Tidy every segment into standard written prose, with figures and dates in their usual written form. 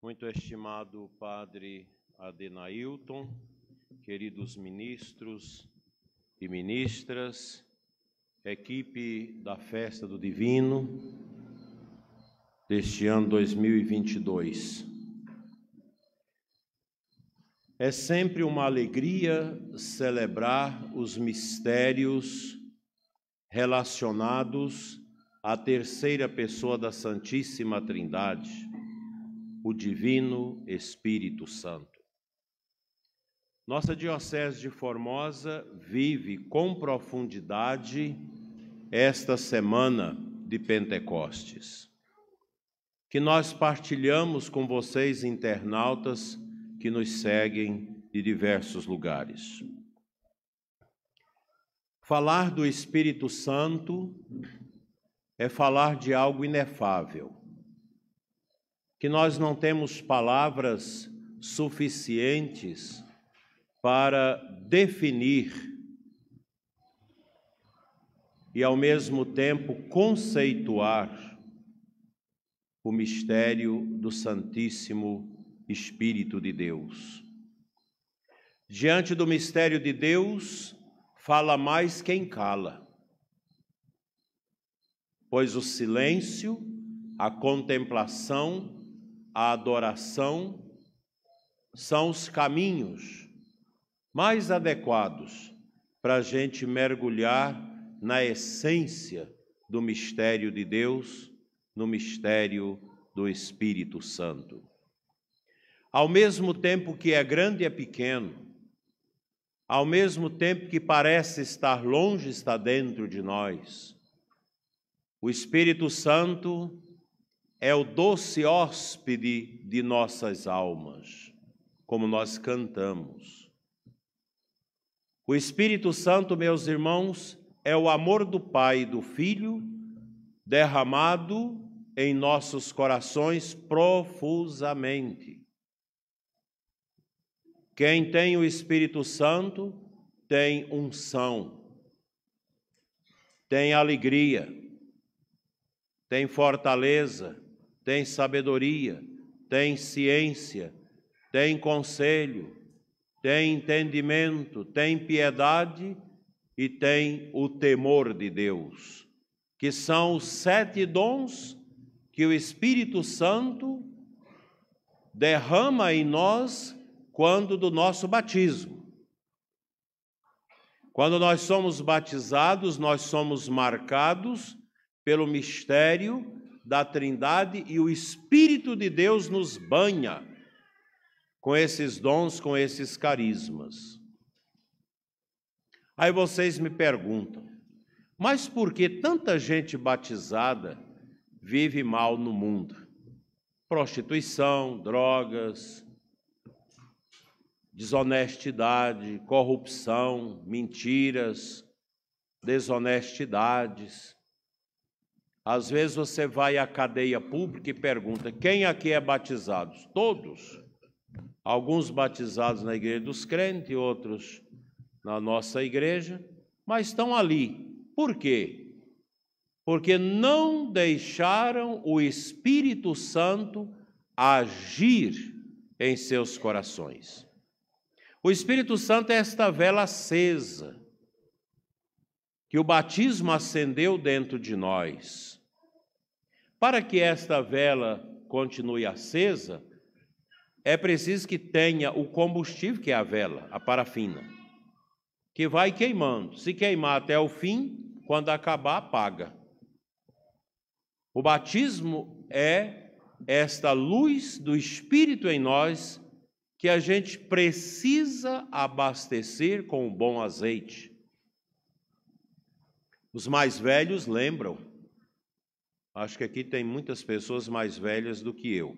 Muito estimado Padre Adenailton, queridos ministros e ministras, equipe da Festa do Divino deste ano 2022. É sempre uma alegria celebrar os mistérios relacionados à terceira pessoa da Santíssima Trindade, o Divino Espírito Santo. Nossa Diocese de Formosa vive com profundidade esta semana de Pentecostes, que nós partilhamos com vocês, internautas, que nos seguem de diversos lugares. Falar do Espírito Santo é falar de algo inefável, que nós não temos palavras suficientes para definir e, ao mesmo tempo, conceituar o mistério do Santíssimo Espírito de Deus. Diante do mistério de Deus, fala mais quem cala, pois o silêncio, a contemplação, a adoração são os caminhos mais adequados para a gente mergulhar na essência do mistério de Deus, no mistério do Espírito Santo. Ao mesmo tempo que é grande, é pequeno. Ao mesmo tempo que parece estar longe, está dentro de nós. O Espírito Santo é o doce hóspede de nossas almas, como nós cantamos. O Espírito Santo, meus irmãos, é o amor do Pai e do Filho derramado em nossos corações profusamente. Quem tem o Espírito Santo tem unção, tem alegria, tem fortaleza, tem sabedoria, tem ciência, tem conselho, tem entendimento, tem piedade e tem o temor de Deus, que são os 7 dons que o Espírito Santo derrama em nós quando do nosso batismo. Quando nós somos batizados, nós somos marcados pelo mistério da Trindade e o Espírito de Deus nos banha com esses dons, com esses carismas. Aí vocês me perguntam, mas por que tanta gente batizada vive mal no mundo? Prostituição, drogas, desonestidade, corrupção, mentiras, desonestidades. Às vezes você vai à cadeia pública e pergunta, quem aqui é batizado? Todos. Alguns batizados na igreja dos crentes, outros na nossa igreja, mas estão ali. Por quê? Porque não deixaram o Espírito Santo agir em seus corações. O Espírito Santo é esta vela acesa, que o batismo acendeu dentro de nós. Para que esta vela continue acesa, é preciso que tenha o combustível, que é a vela, a parafina, que vai queimando. Se queimar até o fim, quando acabar, apaga. O batismo é esta luz do Espírito em nós, que a gente precisa abastecer com o bom azeite. Os mais velhos lembram. Acho que aqui tem muitas pessoas mais velhas do que eu.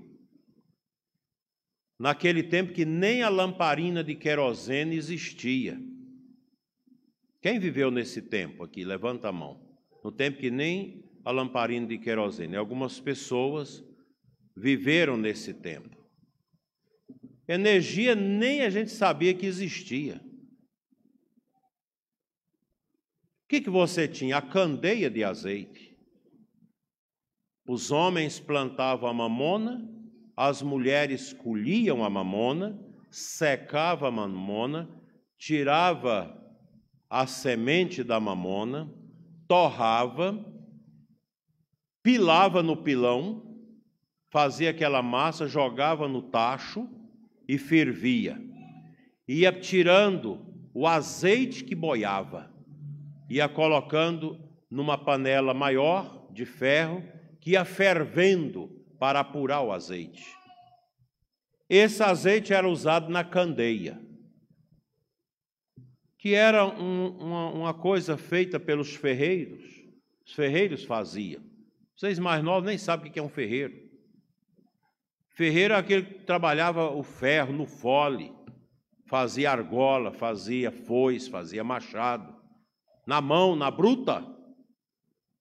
Naquele tempo que nem a lamparina de querosene existia. Quem viveu nesse tempo aqui? Levanta a mão. No tempo que nem a lamparina de querosene. Algumas pessoas viveram nesse tempo. Energia nem a gente sabia que existia. O que você tinha? A candeia de azeite. Os homens plantavam a mamona as mulheres colhiam a mamona, secava a mamona, tirava a semente da mamona, torrava, pilava no pilão, fazia aquela massa, jogava no tacho e fervia. Ia tirando o azeite que boiava, ia colocando numa panela maior de ferro, que ia fervendo para apurar o azeite. Esse azeite era usado na candeia, que era uma coisa feita pelos ferreiros. Os ferreiros faziam. Vocês mais novos nem sabem o que é um ferreiro. Ferreiro é aquele que trabalhava o ferro no fole, fazia argola, fazia foice, fazia machado, na mão, na bruta.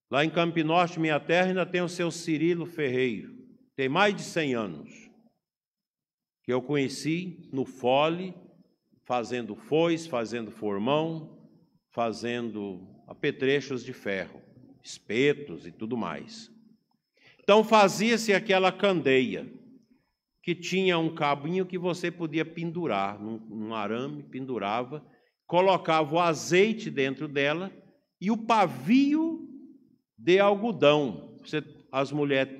Lá em Campinorte, minha terra, ainda tem o seu Cirilo Ferreiro. Tem mais de 100 anos. Que eu conheci no fole, fazendo foice, fazendo formão, fazendo apetrechos de ferro, espetos e tudo mais. Então fazia-se aquela candeia, que tinha um cabinho que você podia pendurar, num arame, pendurava, colocava o azeite dentro dela e o pavio de algodão. As mulheres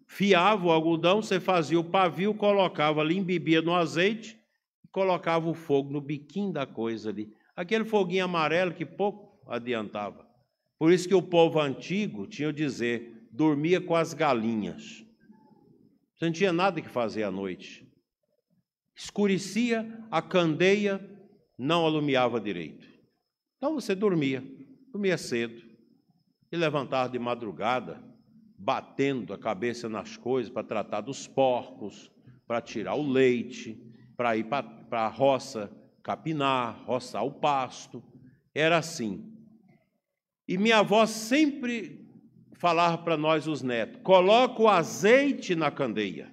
fiavam o algodão, você fazia o pavio, colocava ali, embebia no azeite, colocava o fogo no biquinho da coisa ali. Aquele foguinho amarelo que pouco adiantava. Por isso que o povo antigo tinha o dizer, dormia com as galinhas. Você não tinha nada que fazer à noite. Escurecia, a candeia não alumiava direito. Então você dormia cedo, e levantava de madrugada, batendo a cabeça nas coisas para tratar dos porcos, para tirar o leite, para ir para a roça capinar, roçar o pasto. Era assim. E minha avó sempre falava para nós, os netos, coloca o azeite na candeia.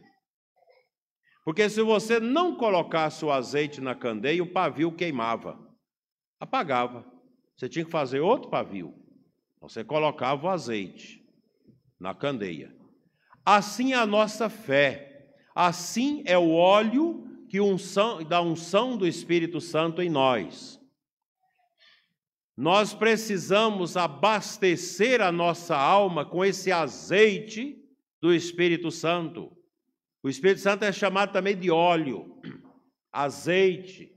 Porque se você não colocasse o azeite na candeia, o pavio queimava, apagava. Você tinha que fazer outro pavio. Você colocava o azeite na candeia. Assim é a nossa fé. Assim é o óleo da unção do Espírito Santo em nós. Nós precisamos abastecer a nossa alma com esse azeite do Espírito Santo. O Espírito Santo é chamado também de óleo, azeite,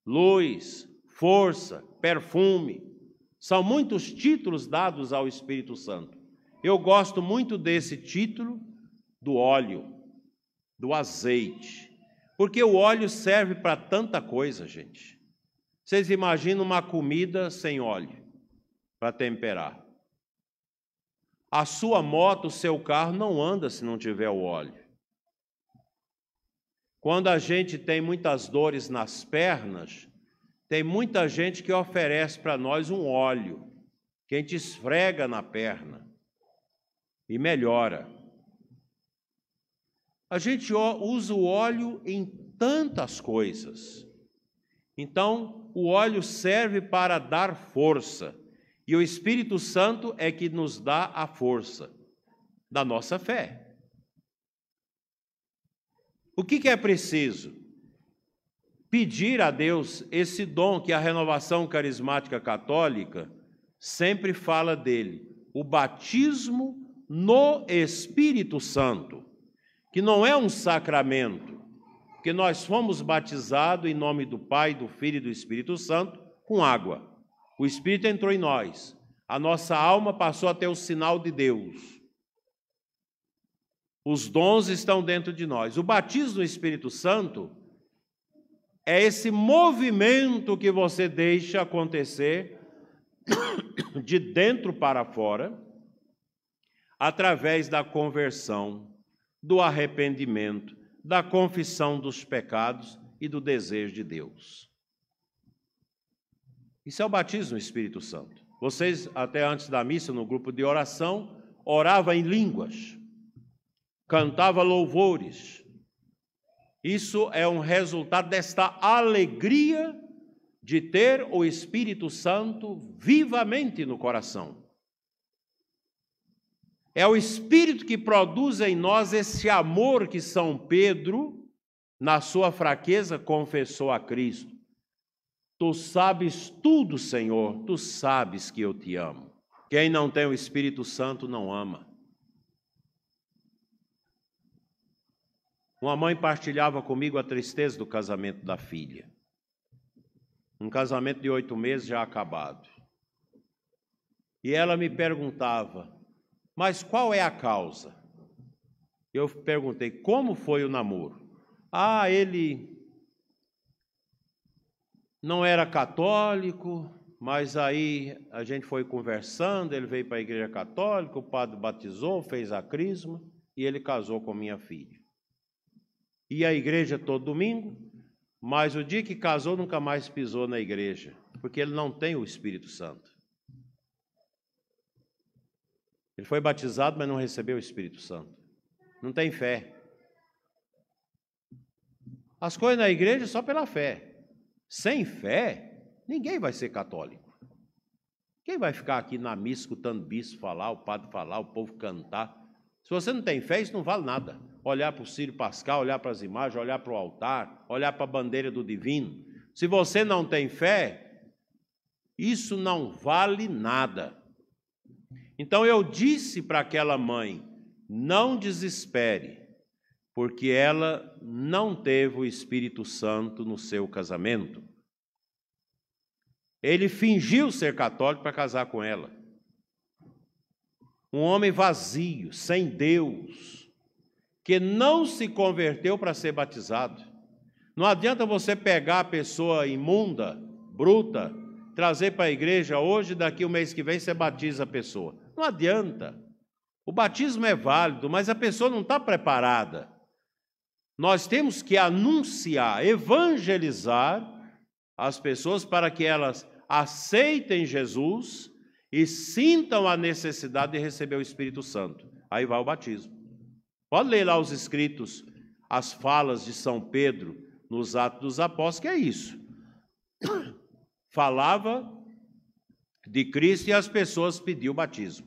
luz, força, perfume. São muitos títulos dados ao Espírito Santo. Eu gosto muito desse título do óleo, do azeite, porque o óleo serve para tanta coisa, gente. Vocês imaginam uma comida sem óleo para temperar? A sua moto, o seu carro não anda se não tiver o óleo. Quando a gente tem muitas dores nas pernas, tem muita gente que oferece para nós um óleo, que a gente esfrega na perna e melhora. A gente usa o óleo em tantas coisas. Então, o óleo serve para dar força, e o Espírito Santo é que nos dá a força da nossa fé. O que é preciso? Pedir a Deus esse dom que a renovação carismática católica sempre fala dele, o batismo no Espírito Santo, que não é um sacramento, porque nós fomos batizados em nome do Pai, do Filho e do Espírito Santo com água. O Espírito entrou em nós, a nossa alma passou a ter o sinal de Deus. Os dons estão dentro de nós. O batismo no Espírito Santo é esse movimento que você deixa acontecer de dentro para fora, através da conversão, do arrependimento, da confissão dos pecados e do desejo de Deus. Isso é o batismo no Espírito Santo. Vocês, até antes da missa, no grupo de oração, oravam em línguas, cantavam louvores. Isso é um resultado desta alegria de ter o Espírito Santo vivamente no coração. É o Espírito que produz em nós esse amor que São Pedro, na sua fraqueza, confessou a Cristo. Tu sabes tudo, Senhor, tu sabes que eu te amo. Quem não tem o Espírito Santo não ama. Uma mãe partilhava comigo a tristeza do casamento da filha. Um casamento de 8 meses já acabado. E ela me perguntava, mas qual é a causa? Eu perguntei, como foi o namoro? Ah, ele não era católico, mas aí a gente foi conversando, ele veio para a igreja católica, o padre batizou, fez a crisma e ele casou com minha filha. Ia à igreja todo domingo, mas o dia que casou nunca mais pisou na igreja, porque ele não tem o Espírito Santo. Ele foi batizado, mas não recebeu o Espírito Santo. Não tem fé. As coisas na igreja só pela fé. Sem fé, ninguém vai ser católico. Quem vai ficar aqui na missa escutando bispo falar, o padre falar, o povo cantar? Se você não tem fé, isso não vale nada. Olhar para o Círio Pascal, olhar para as imagens, olhar para o altar, olhar para a bandeira do divino. Se você não tem fé, isso não vale nada. Então eu disse para aquela mãe, não desespere, porque ela não teve o Espírito Santo no seu casamento. Ele fingiu ser católico para casar com ela. Um homem vazio, sem Deus, que não se converteu para ser batizado. Não adianta você pegar a pessoa imunda, bruta, trazer para a igreja hoje, daqui o mês que vem você batiza a pessoa. Não adianta. O batismo é válido, mas a pessoa não está preparada. Nós temos que anunciar, evangelizar as pessoas para que elas aceitem Jesus e sintam a necessidade de receber o Espírito Santo. Aí vai o batismo. Pode ler lá os escritos, as falas de São Pedro nos Atos dos Apóstolos, que é isso. Falava de Cristo e as pessoas pediam o batismo,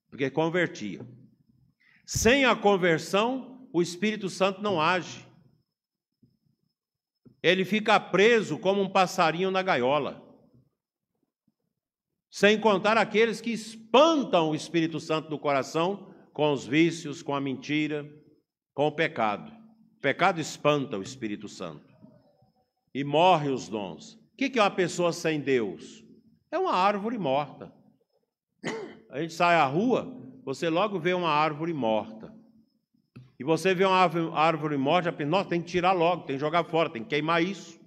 porque convertiam. Sem a conversão, o Espírito Santo não age. Ele fica preso como um passarinho na gaiola. Sem contar aqueles que espantam o Espírito Santo do coração com os vícios, com a mentira, com o pecado. O pecado espanta o Espírito Santo e morre os dons. O que é uma pessoa sem Deus? É uma árvore morta. A gente sai à rua, você logo vê uma árvore morta. E você vê uma árvore morta, já pensa, nossa, tem que tirar logo, tem que jogar fora, tem que queimar isso.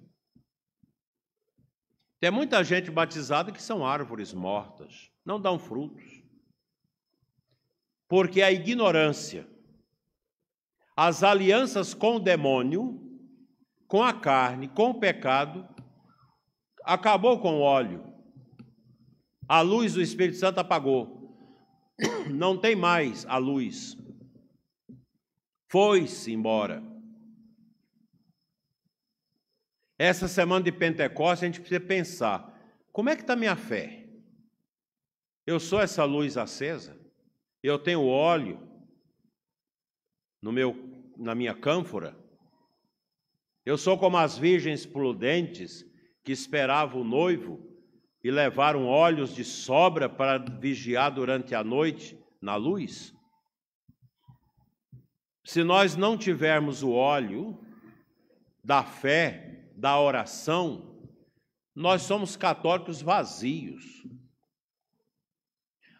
Tem muita gente batizada que são árvores mortas, não dão frutos. Porque a ignorância, as alianças com o demônio, com a carne, com o pecado, acabou com o óleo. A luz do Espírito Santo apagou. Não tem mais a luz. Foi-se embora. Essa semana de Pentecostes a gente precisa pensar, como é que está a minha fé? Eu sou essa luz acesa? Eu tenho óleo na minha cânfora? Eu sou como as virgens prudentes que esperavam o noivo e levaram óleos de sobra para vigiar durante a noite na luz? Se nós não tivermos o óleo da fé, da oração, nós somos católicos vazios.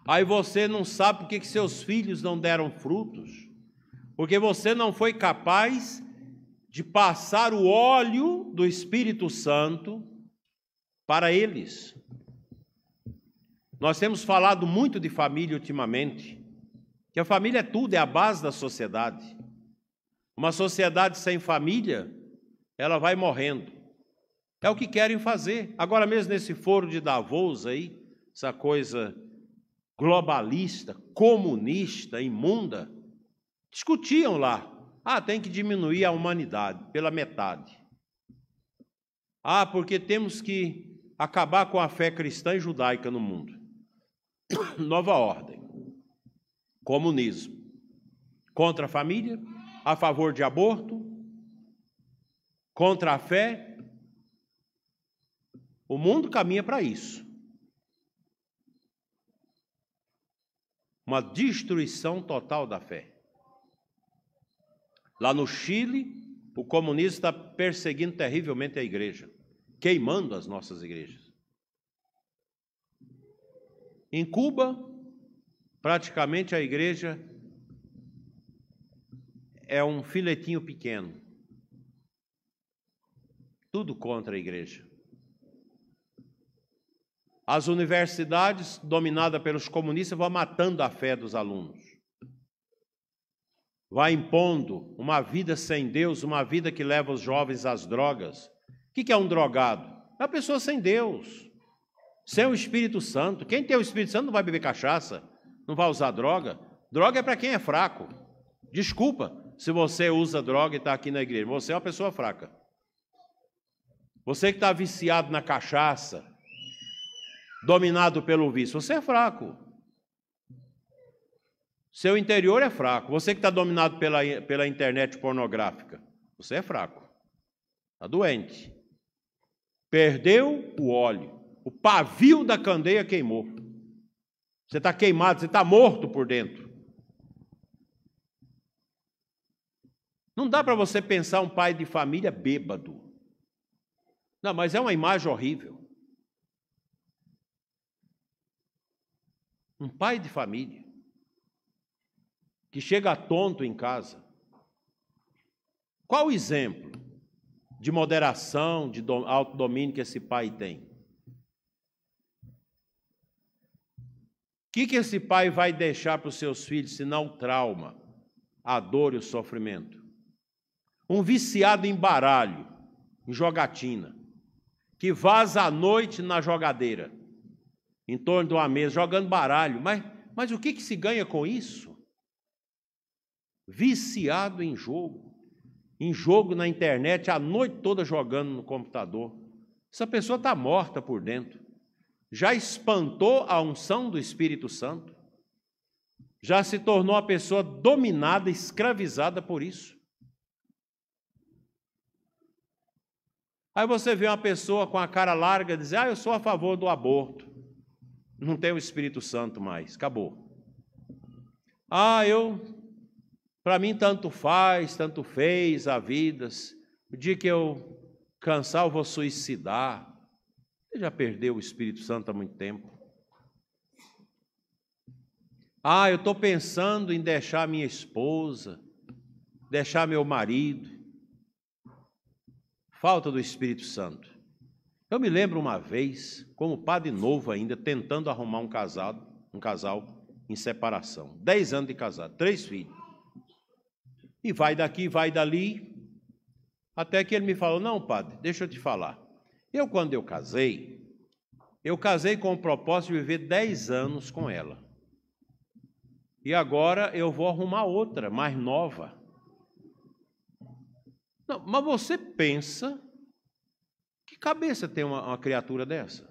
Aí você não sabe por que seus filhos não deram frutos, porque você não foi capaz de passar o óleo do Espírito Santo para eles. Nós temos falado muito de família ultimamente, que a família é tudo, é a base da sociedade. Uma sociedade sem família, ela vai morrendo. É o que querem fazer. Agora mesmo nesse foro de Davos aí, essa coisa globalista, comunista, imunda, discutiam lá. Tem que diminuir a humanidade pela metade. Porque temos que acabar com a fé cristã e judaica no mundo. Nova ordem. Comunismo. Contra a família, a favor de aborto, contra a fé. O mundo caminha para isso. Uma destruição total da fé. Lá no Chile, o comunismo está perseguindo terrivelmente a igreja, queimando as nossas igrejas. Em Cuba, praticamente a igreja é um filetinho pequeno. Tudo contra a igreja. As universidades, dominadas pelos comunistas, vão matando a fé dos alunos. Vai impondo uma vida sem Deus, uma vida que leva os jovens às drogas. O que é um drogado? É uma pessoa sem Deus, sem o Espírito Santo. Quem tem o Espírito Santo não vai beber cachaça, não vai usar droga. Droga é para quem é fraco. Desculpa se você usa droga e está aqui na igreja. Você é uma pessoa fraca. Você que está viciado na cachaça, dominado pelo vício, você é fraco. Seu interior é fraco. Você que está dominado pela internet pornográfica, você é fraco. Está doente. Perdeu o óleo. O pavio da candeia queimou. Você está queimado, você está morto por dentro. Não dá para você pensar um pai de família bêbado. Não, mas é uma imagem horrível. Um pai de família que chega tonto em casa. Qual o exemplo de moderação, de autodomínio que esse pai tem? O que esse pai vai deixar para os seus filhos, senão o trauma, a dor e o sofrimento? Um viciado em baralho, em jogatina, que vaza à noite na jogadeira, em torno de uma mesa, jogando baralho. Mas o que se ganha com isso? Viciado em jogo na internet, a noite toda jogando no computador. Essa pessoa está morta por dentro. Já espantou a unção do Espírito Santo? Já se tornou uma pessoa dominada, escravizada por isso? Aí você vê uma pessoa com a cara larga dizer: eu sou a favor do aborto. Não tem o Espírito Santo mais, acabou. Para mim tanto faz, tanto fez a vida. O dia que eu cansar eu vou suicidar. Você já perdeu o Espírito Santo há muito tempo. Eu estou pensando em deixar minha esposa, deixar meu marido. Falta do Espírito Santo. Eu me lembro uma vez, como padre novo ainda, tentando arrumar um casal em separação. 10 anos de casado, 3 filhos. E vai daqui, vai dali, até que ele me falou: não, padre, deixa eu te falar. Quando eu casei com o propósito de viver 10 anos com ela. E agora eu vou arrumar outra, mais nova. Não, mas você pensa, que cabeça tem uma criatura dessa?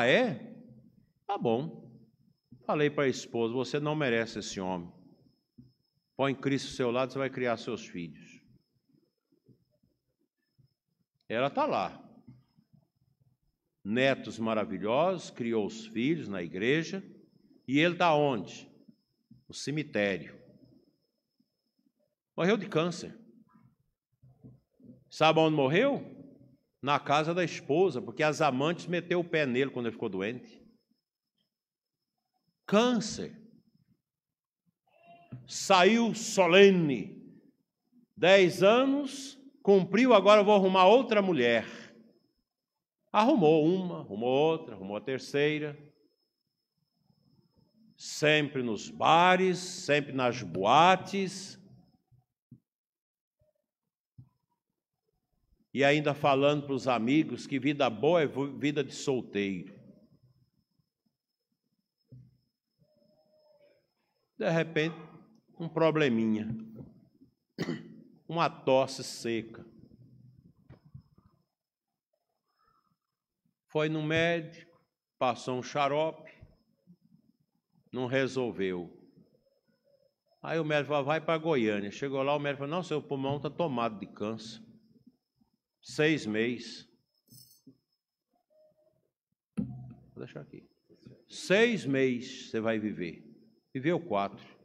É? Tá bom. Falei para a esposa: você não merece esse homem. Põe Cristo ao seu lado, você vai criar seus filhos. Ela está lá. Netos maravilhosos, criou os filhos na igreja. E ele está onde? No cemitério. Morreu de câncer. Sabe onde morreu? Na casa da esposa, porque as amantes meteu o pé nele quando ele ficou doente. Câncer. Saiu solene. 10 anos, cumpriu, agora eu vou arrumar outra mulher. Arrumou uma, arrumou outra, arrumou a terceira. Sempre nos bares, sempre nas boates. E ainda falando para os amigos que vida boa é vida de solteiro. De repente, um probleminha. Uma tosse seca. Foi no médico, passou um xarope. Não resolveu. Aí o médico falou, vai para Goiânia. Chegou lá, o médico falou, não, seu pulmão está tomado de câncer. 6 meses. Vou deixar aqui. 6 meses você vai viver. Viveu 4.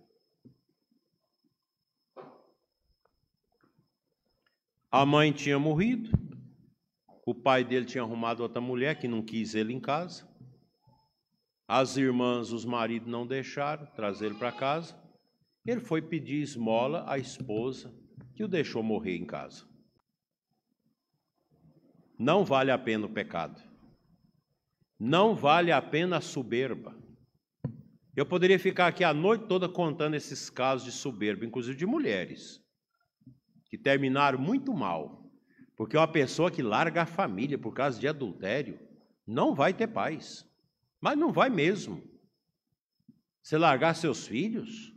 A mãe tinha morrido. O pai dele tinha arrumado outra mulher que não quis ele em casa. As irmãs, os maridos não deixaram trazer ele para casa. Ele foi pedir esmola à esposa, que o deixou morrer em casa. Não vale a pena o pecado. Não vale a pena a soberba. Eu poderia ficar aqui a noite toda contando esses casos de soberba, inclusive de mulheres, que terminaram muito mal. Porque uma pessoa que larga a família por causa de adultério não vai ter paz. Mas não vai mesmo. Você largar seus filhos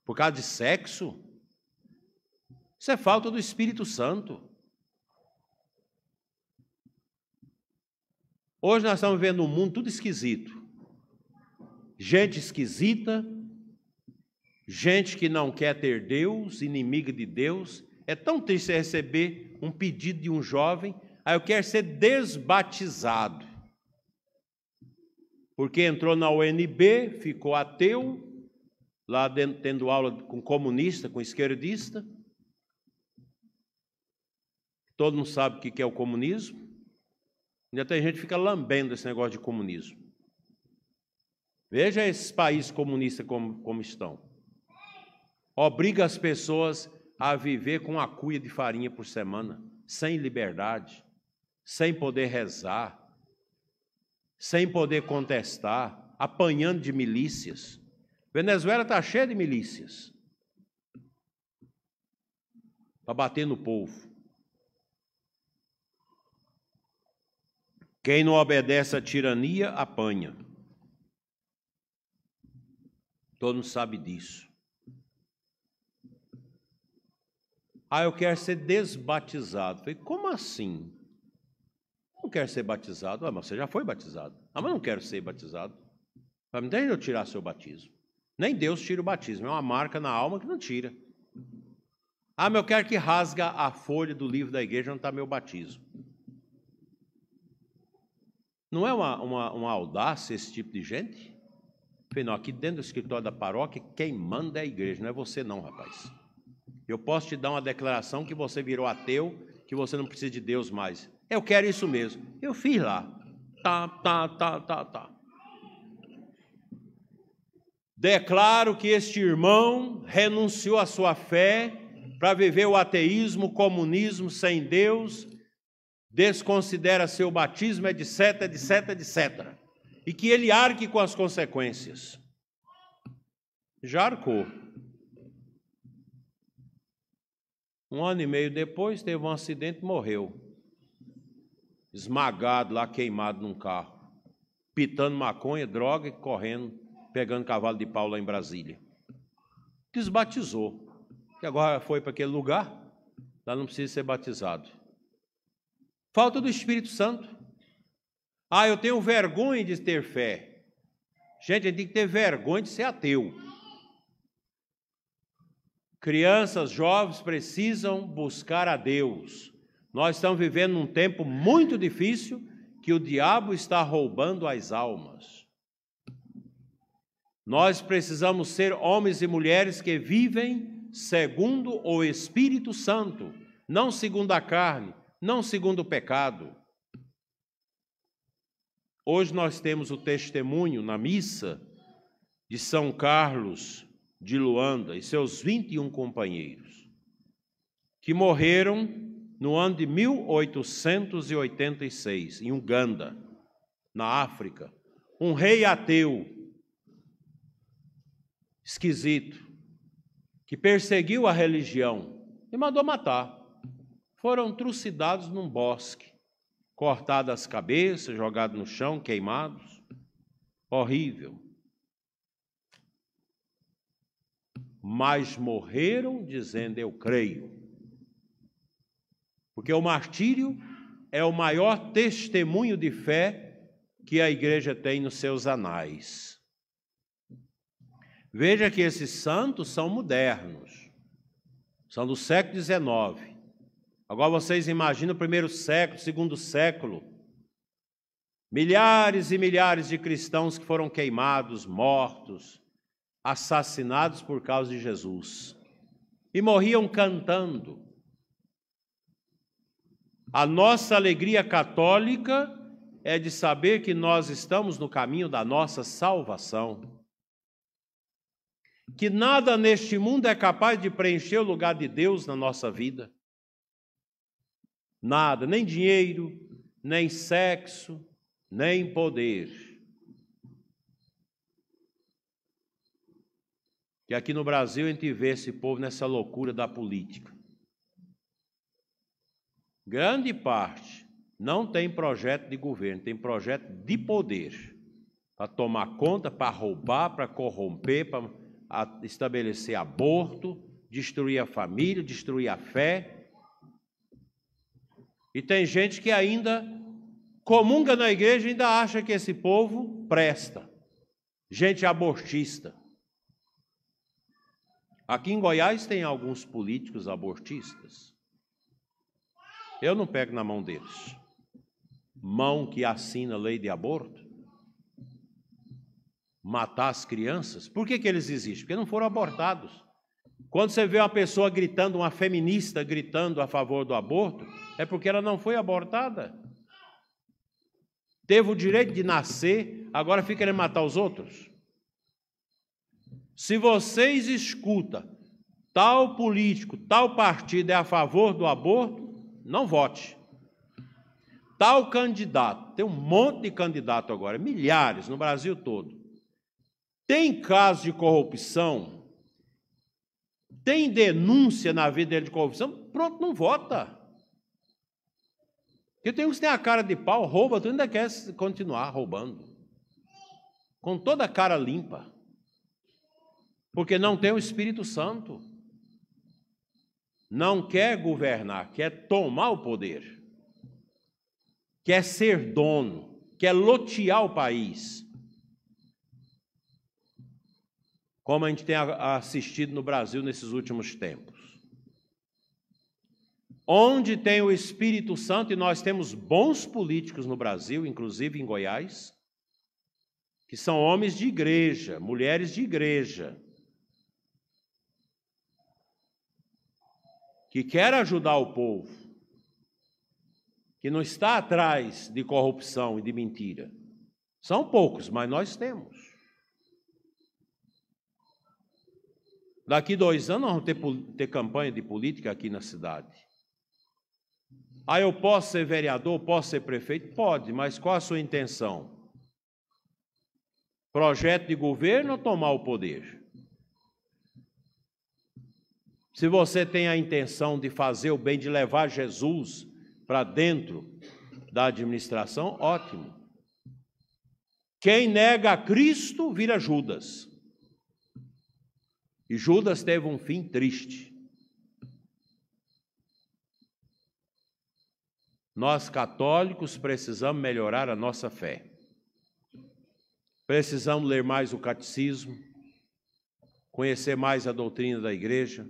por causa de sexo, isso é falta do Espírito Santo. Hoje nós estamos vivendo um mundo tudo esquisito. Gente esquisita, gente que não quer ter Deus, inimiga de Deus. É tão triste receber um pedido de um jovem, eu quero ser desbatizado. Porque entrou na UNB, ficou ateu, lá dentro, tendo aula com comunista, com esquerdista. Todo mundo sabe o que é o comunismo. Ainda tem gente que fica lambendo esse negócio de comunismo. Veja esses países comunistas como estão. Obriga as pessoas a viver com uma cuia de farinha por semana, sem liberdade, sem poder rezar, sem poder contestar, apanhando de milícias. Venezuela está cheia de milícias para bater no povo. Quem não obedece à tirania, apanha. Todo mundo sabe disso. Eu quero ser desbatizado. Falei, como assim? Não quero ser batizado. Mas você já foi batizado. Mas não quero ser batizado. Não tem eu tirar seu batismo. Nem Deus tira o batismo. É uma marca na alma que não tira. Mas eu quero que rasga a folha do livro da igreja onde está meu batismo. Não é uma audácia esse tipo de gente? Falei, não, aqui dentro do escritório da paróquia, quem manda é a igreja, não é você não, rapaz. Eu posso te dar uma declaração que você virou ateu, que você não precisa de Deus mais. Eu quero isso mesmo. Eu fiz lá. Tá. Declaro que este irmão renunciou à sua fé para viver o ateísmo, o comunismo sem Deus, desconsidera seu batismo, etc. E que ele arque com as consequências. Já arcou. 1 ano e meio depois, teve um acidente e morreu. Esmagado lá, queimado num carro. Pitando maconha, droga e correndo, pegando cavalo de pau lá em Brasília. Desbatizou. Que agora foi para aquele lugar, lá não precisa ser batizado. Falta do Espírito Santo. Eu tenho vergonha de ter fé. Gente, a gente tem que ter vergonha de ser ateu. Crianças, jovens precisam buscar a Deus. Nós estamos vivendo num tempo muito difícil que o diabo está roubando as almas. Nós precisamos ser homens e mulheres que vivem segundo o Espírito Santo, não segundo a carne, não segundo o pecado. Hoje nós temos o testemunho na missa de São Carlos de Luanda e seus 21 companheiros, que morreram no ano de 1886, em Uganda, na África. Um rei ateu, esquisito, que perseguiu a religião e mandou matar. Foram trucidados num bosque, cortadas as cabeças, jogados no chão, queimados. Horrível. Mas morreram dizendo, eu creio. Porque o martírio é o maior testemunho de fé que a igreja tem nos seus anais. Veja que esses santos são modernos, são do século XIX. Agora vocês imaginam o primeiro século, segundo século, milhares e milhares de cristãos que foram queimados, mortos, assassinados por causa de Jesus. E morriam cantando. A nossa alegria católica é de saber que nós estamos no caminho da nossa salvação. Que nada neste mundo é capaz de preencher o lugar de Deus na nossa vida. Nada, nem dinheiro, nem sexo, nem poder. Que aqui no Brasil a gente vê esse povo nessa loucura da política. Grande parte não tem projeto de governo, tem projeto de poder. Para tomar conta, para roubar, para corromper, para estabelecer aborto, destruir a família, destruir a fé. E tem gente que ainda comunga na igreja e ainda acha que esse povo presta. Gente abortista. Aqui em Goiás tem alguns políticos abortistas. Eu não pego na mão deles. Mão que assina a lei de aborto. Matar as crianças. Por que eles existem? Porque não foram abortados. Quando você vê uma pessoa gritando, uma feminista gritando a favor do aborto, é porque ela não foi abortada. Teve o direito de nascer, agora fica querendo matar os outros. Se vocês escutam tal político, tal partido é a favor do aborto, não vote. Tal candidato, tem um monte de candidato agora, milhares no Brasil todo. Tem caso de corrupção, tem denúncia na vida dele de corrupção, pronto, não vota. Porque tem uns que tem a cara de pau, rouba, tu ainda quer continuar roubando. Com toda a cara limpa. Porque não tem o Espírito Santo. Não quer governar, quer tomar o poder. Quer ser dono, quer lotear o país. Como a gente tem assistido no Brasil nesses últimos tempos. Onde tem o Espírito Santo, e nós temos bons políticos no Brasil, inclusive em Goiás, que são homens de igreja, mulheres de igreja, que querem ajudar o povo, que não está atrás de corrupção e de mentira. São poucos, mas nós temos. Daqui 2 anos nós vamos ter campanha de política aqui na cidade. Ah, eu posso ser vereador, posso ser prefeito? Pode, mas qual a sua intenção? Projeto de governo ou tomar o poder? Se você tem a intenção de fazer o bem, de levar Jesus para dentro da administração, ótimo. Quem nega a Cristo vira Judas. E Judas teve um fim triste. Nós, católicos, precisamos melhorar a nossa fé. Precisamos ler mais o catecismo, conhecer mais a doutrina da igreja,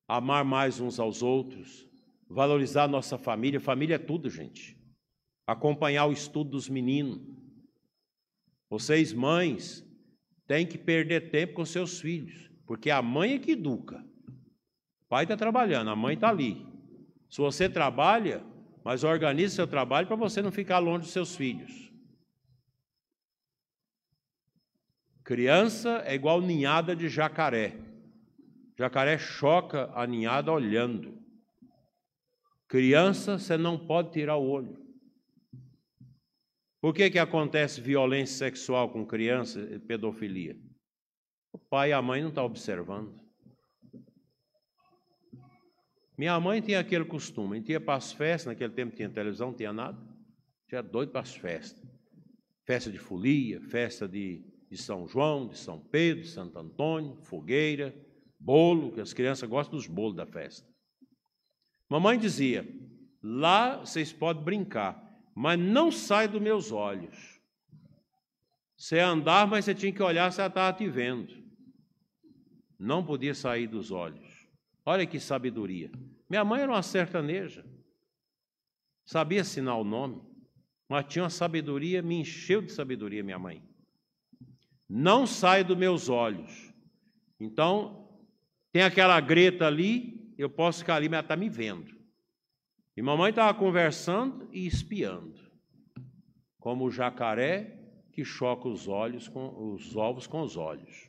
amar mais uns aos outros, valorizar nossa família. Família é tudo, gente. Acompanhar o estudo dos meninos. Vocês, mães, têm que perder tempo com seus filhos, porque a mãe é que educa. O pai está trabalhando, a mãe está ali. Se você trabalha, mas organize seu trabalho para você não ficar longe dos seus filhos. Criança é igual ninhada de jacaré. Jacaré choca a ninhada olhando. Criança, você não pode tirar o olho. Por que acontece violência sexual com criança e pedofilia? O pai e a mãe não estão observando. Minha mãe tinha aquele costume, a gente ia para as festas, naquele tempo tinha televisão, não tinha nada, tinha doido para as festas. Festa de folia, festa de São João, de São Pedro, de Santo Antônio, fogueira, bolo, que as crianças gostam dos bolos da festa. Mamãe dizia, lá vocês podem brincar, mas não sai dos meus olhos. Você andava, mas você tinha que olhar se ela estava te vendo. Não podia sair dos olhos. Olha que sabedoria. Minha mãe era uma sertaneja. Sabia assinar o nome, mas tinha uma sabedoria, me encheu de sabedoria, minha mãe. Não sai dos meus olhos. Então, tem aquela greta ali, eu posso ficar ali, mas ela está me vendo. E mamãe estava conversando e espiando. Como o jacaré que choca os ovos com os olhos.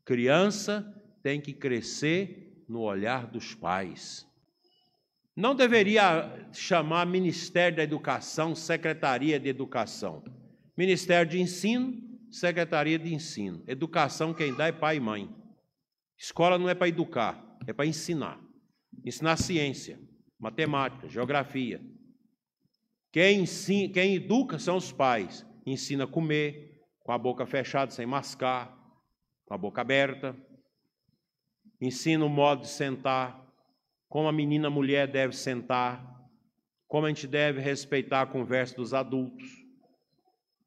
Criança tem que crescer no olhar dos pais. Não deveria chamar Ministério da Educação, Secretaria de Educação. Ministério de Ensino, Secretaria de Ensino. Educação quem dá é pai e mãe. Escola não é para educar, é para ensinar. Ensinar ciência, matemática, geografia. Quem educa são os pais. Ensina a comer, com a boca fechada, sem mascar, com a boca aberta. Ensina o modo de sentar, como a menina mulher deve sentar, como a gente deve respeitar a conversa dos adultos.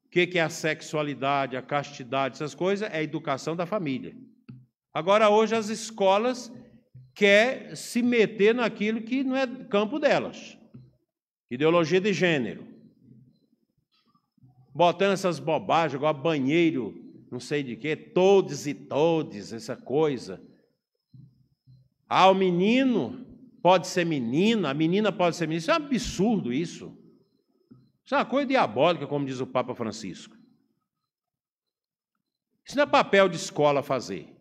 O que é a sexualidade, a castidade, essas coisas, é a educação da família. Agora, hoje, as escolas querem se meter naquilo que não é campo delas. Ideologia de gênero. Botando essas bobagens, igual banheiro, não sei de quê, todos e todes, essa coisa. Ah, o menino pode ser menina, a menina pode ser menina. Isso é um absurdo, isso. Isso é uma coisa diabólica, como diz o Papa Francisco. Isso não é papel de escola fazer.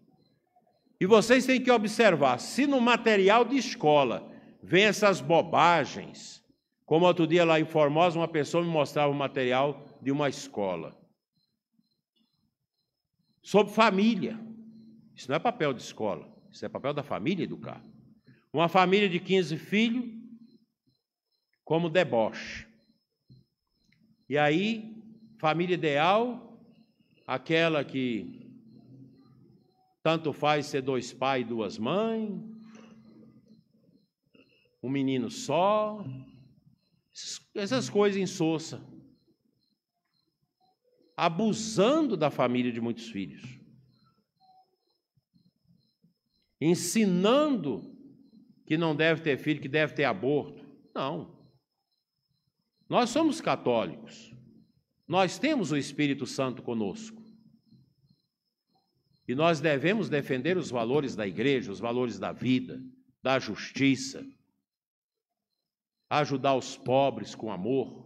E vocês têm que observar, se no material de escola vem essas bobagens, como outro dia lá em Formosa, uma pessoa me mostrava o material de uma escola. Sobre família. Isso não é papel de escola, isso é papel da família educar. Uma família de 15 filhos, como deboche. E aí, família ideal, aquela que tanto faz ser 2 pais e 2 mães, um menino só, essas coisas insossa. Abusando da família de muitos filhos. Ensinando que não deve ter filho, que deve ter aborto. Não. Nós somos católicos. Nós temos o Espírito Santo conosco. E nós devemos defender os valores da igreja, os valores da vida, da justiça, ajudar os pobres com amor.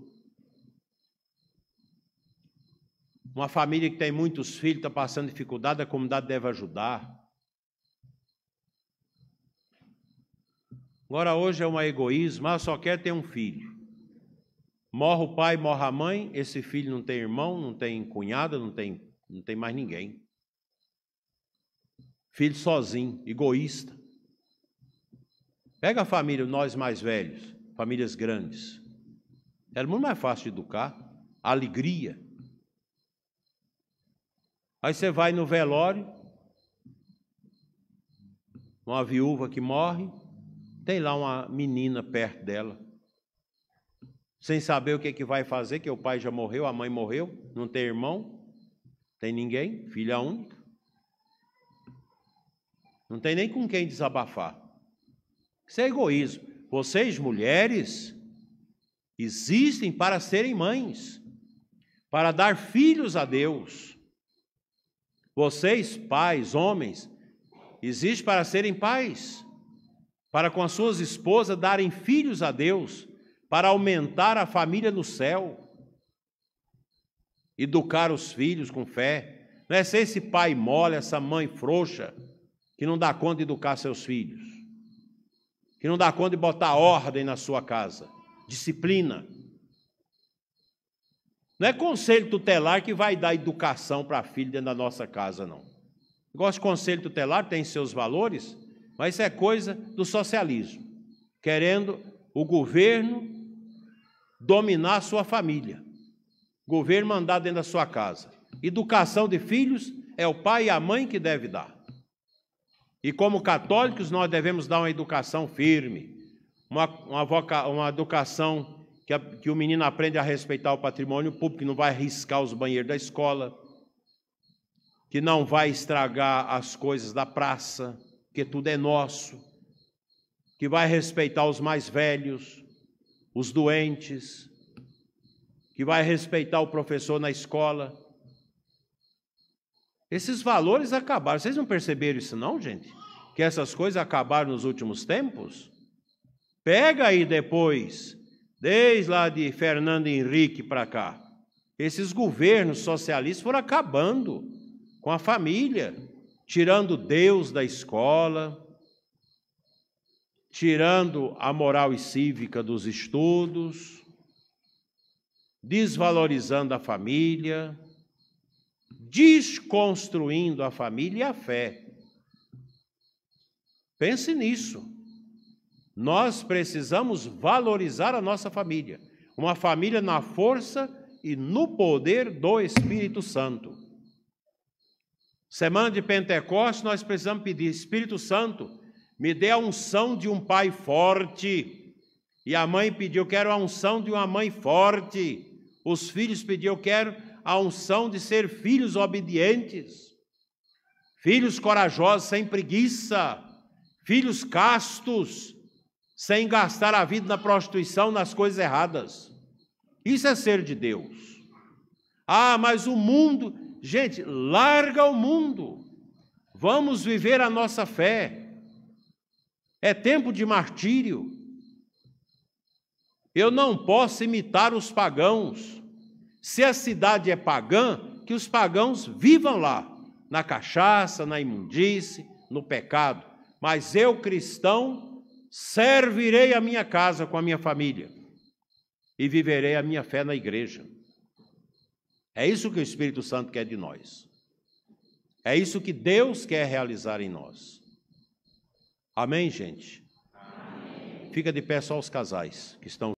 Uma família que tem muitos filhos, está passando dificuldade, a comunidade deve ajudar. Agora, hoje é um egoísmo, só quer ter um filho. Morre o pai, morre a mãe, esse filho não tem irmão, não tem cunhada, não tem mais ninguém. Filho sozinho, egoísta. Pega a família, nós mais velhos, famílias grandes. É muito mais fácil de educar, alegria. Aí você vai no velório, uma viúva que morre, tem lá uma menina perto dela, sem saber o que vai fazer, que o pai já morreu, a mãe morreu, não tem irmão, tem ninguém, filha única. Não tem nem com quem desabafar. Isso é egoísmo. Vocês, mulheres, existem para serem mães, para dar filhos a Deus. Vocês, pais, homens, existem para serem pais, para com as suas esposas darem filhos a Deus, para aumentar a família no céu, educar os filhos com fé. Não é ser esse pai mole, essa mãe frouxa, que não dá conta de educar seus filhos, que não dá conta de botar ordem na sua casa, disciplina. Não é conselho tutelar que vai dar educação para filho dentro da nossa casa, não. Gosto de conselho tutelar, tem seus valores, mas isso é coisa do socialismo, querendo o governo dominar a sua família, o governo mandar dentro da sua casa. Educação de filhos é o pai e a mãe que deve dar. E como católicos nós devemos dar uma educação firme, uma educação que o menino aprende a respeitar o patrimônio público, que não vai arriscar os banheiros da escola, que não vai estragar as coisas da praça, que tudo é nosso, que vai respeitar os mais velhos, os doentes, que vai respeitar o professor na escola. Esses valores acabaram. Vocês não perceberam isso não, gente? Que essas coisas acabaram nos últimos tempos? Pega aí depois, desde lá de Fernando Henrique para cá, esses governos socialistas foram acabando com a família, tirando Deus da escola, tirando a moral e cívica dos estudos, desvalorizando a família, desconstruindo a família e a fé. Pense nisso. Nós precisamos valorizar a nossa família, uma família na força e no poder do Espírito Santo. Semana de Pentecostes, nós precisamos pedir: Espírito Santo, me dê a unção de um pai forte. E a mãe pediu: eu quero a unção de uma mãe forte. Os filhos pediram: eu quero a unção de ser filhos obedientes, filhos corajosos, sem preguiça, filhos castos, sem gastar a vida na prostituição, nas coisas erradas. Isso é ser de Deus. Ah, mas o mundo... Gente, larga o mundo. Vamos viver a nossa fé. É tempo de martírio. Eu não posso imitar os pagãos. Se a cidade é pagã, que os pagãos vivam lá, na cachaça, na imundície, no pecado. Mas eu, cristão, servirei a minha casa com a minha família e viverei a minha fé na igreja. É isso que o Espírito Santo quer de nós. É isso que Deus quer realizar em nós. Amém, gente? Amém. Fica de pé só os casais que estão...